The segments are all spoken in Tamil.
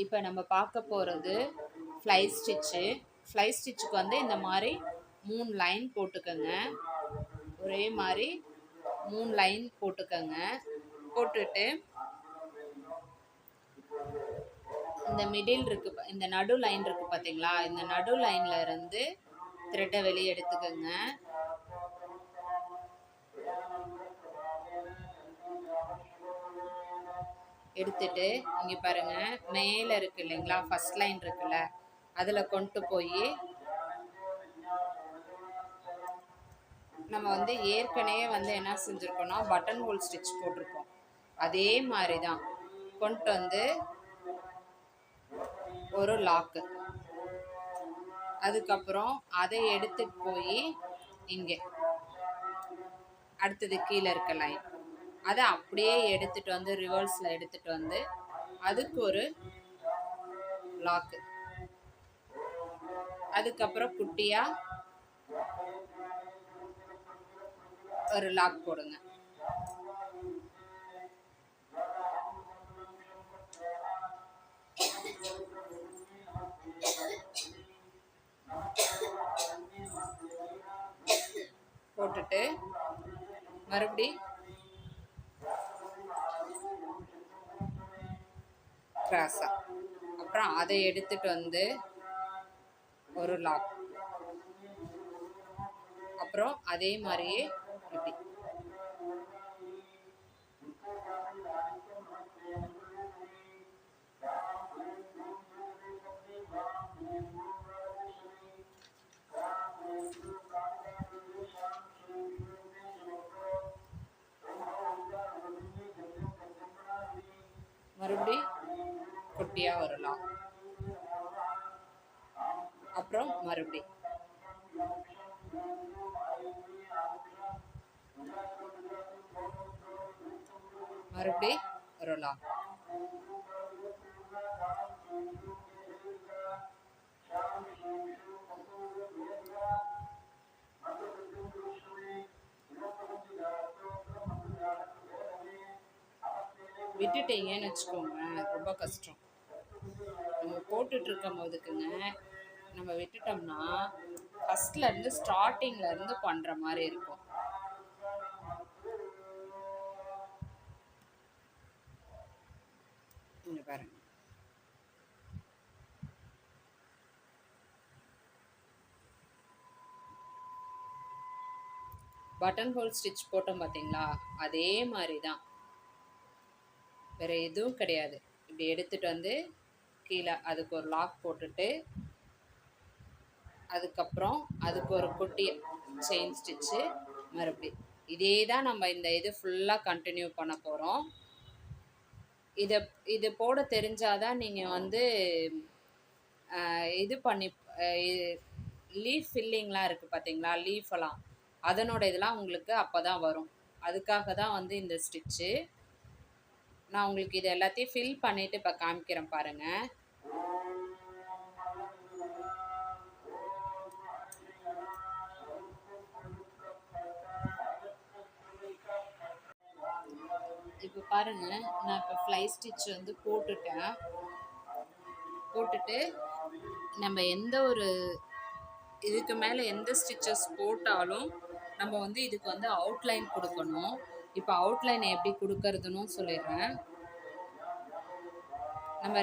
இப்போ நம்ம பார்க்க போகிறது ஃப்ளை ஸ்டிச்சு. ஃப்ளை ஸ்டிச்சுக்கு வந்து இந்த மாதிரி 3 லைன் போட்டுக்கோங்க. ஒரே மாதிரி 3 லைன் போட்டுக்கோங்க. போட்டுட்டு இந்த மிடில் இருக்கு, இந்த நடு லைன் இருக்கு பார்த்தீங்களா, இந்த நடு லைன்ல இருந்து த்ரெட்டை வெளியே எடுத்துக்கோங்க. எடுத்துட்டு இங்கே பாருங்க, மேலே இருக்கு இல்லைங்களா, ஃபர்ஸ்ட் லைன் இருக்குல்ல, அதில் கொண்டு போய் நம்ம வந்து ஏற்கனவே வந்து என்ன செஞ்சுருக்கோம்னா பட்டன் ஹோல் ஸ்டிச் போட்டிருக்கோம். அதே மாதிரி தான் கொண்டு வந்து ஒரு லாக்கு, அதுக்கப்புறம் அதை எடுத்துட்டு போய் இங்கே அடுத்தது கீழே இருக்க லைன் அதை அப்படியே எடுத்துட்டு வந்து ரிவர்ஸில் எடுத்துட்டு வந்து அதுக்கு ஒரு லாக்கு, அதுக்கப்புறம் குட்டியாக ஒரு லாக் போடுங்க. போட்டுட்டு மறுபடி கிராஸா, அப்புறம் அதை எடுத்துட்டு வந்து ஒரு லாக், அப்புறம் அதே மாதிரியே இப்படி மறுபடி குட்டியாக வரலாம், அப்புறம் மறுபடி மறுபடி வரலாம். விட்டுட்டீங்கன்னு வச்சுக்கோங்க, ரொம்ப கஷ்டம். நம்ம போட்டுட்டு இருக்கும் போதுக்குங்க, நம்ம விட்டுட்டோம்னா ஃபர்ஸ்ட்ல இருந்து ஸ்டார்டிங்ல இருந்து பண்ற மாதிரி இருக்கும். இங்க பாருங்க, பட்டன் ஹோல் ஸ்டிச் போட்டோம் பார்த்தீங்களா, அதே மாதிரி தான், வேற எதுவும் கிடையாது. இப்படி எடுத்துட்டு வந்து கீழே அதுக்கு ஒரு லாக் போட்டுட்டு, அதுக்கப்புறம் அதுக்கு ஒரு குட்டி செயின் ஸ்டிச்சு, மறுபடி இதே தான் நம்ம இந்த இது ஃபுல்லாக கண்டினியூ பண்ண போகிறோம். இது போட தெரிஞ்சாதான் நீங்கள் வந்து இது பண்ணி லீஃப் ஃபில்லிங்லாம் இருக்குது பார்த்தீங்களா, லீஃப் எல்லாம் அதனோட இதெல்லாம் உங்களுக்கு அப்போ தான் வரும். அதுக்காக தான் வந்து இந்த ஸ்டிச்சு. நான் உங்களுக்கு இது எல்லாத்தையும் ஃபில் பண்ணிவிட்டு இப்போ காமிக்கிறேன் பாருங்கள். இப்போ பாருங்கள், நான் இப்போ ஃப்ளை ஸ்டிச் வந்து போட்டுட்டேன். போட்டுட்டு நம்ம எந்த ஒரு இதுக்கு மேலே எந்த ஸ்டிச்சஸ் போட்டாலும் நம்ம வந்து இதுக்கு வந்து அவுட்லைன் கொடுக்கணும். இப்போ அவுட்லைன் எப்படி கொடுக்கறதுன்னு சொல்லிடுறேன். நம்ம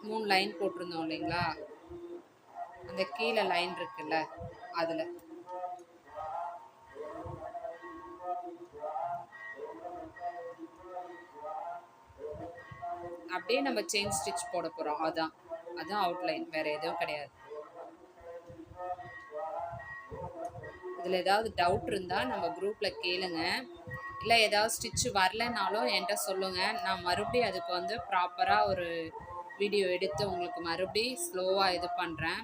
3 லைன் போட்டிருந்தோம் இல்லைங்களா, அந்த கீழே லைன் இருக்குல்ல, அதில் அப்படியே நம்ம செயின் ஸ்டிச் போட போகிறோம். அதான் அவுட்லைன், வேறு எதுவும் கிடையாது. இதில் ஏதாவது டவுட் இருந்தால் நம்ம குரூப்பில் கேளுங்க. இல்லை ஏதாவது ஸ்டிச்சு வரலைனாலும் என்கிட்ட சொல்லுங்கள். நான் மறுபடியும் அதுக்கு வந்து ப்ராப்பராக ஒரு வீடியோ எடுத்து உங்களுக்கு மறுபடியும் ஸ்லோவாக இது பண்ணுறேன்.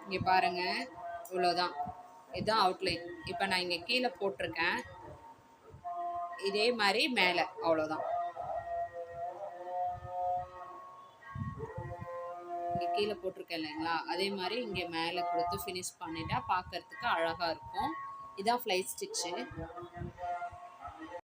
இங்கே பாருங்கள், இவ்வளோதான், இதுதான் அவுட்லைன். இப்போ நான் இங்கே கீழே போட்டிருக்கேன், இதே மாதிரி மேலே, அவ்வளோதான். இங்கே கீழே போட்டிருக்கேன் இல்லைங்களா, அதே மாதிரி இங்கே மேலே கொடுத்து ஃபினிஷ் பண்ணிட்டா பார்க்கறதுக்கு அழகாக இருக்கும். இதான் ஃப்ளைட் ஸ்டிச்சு.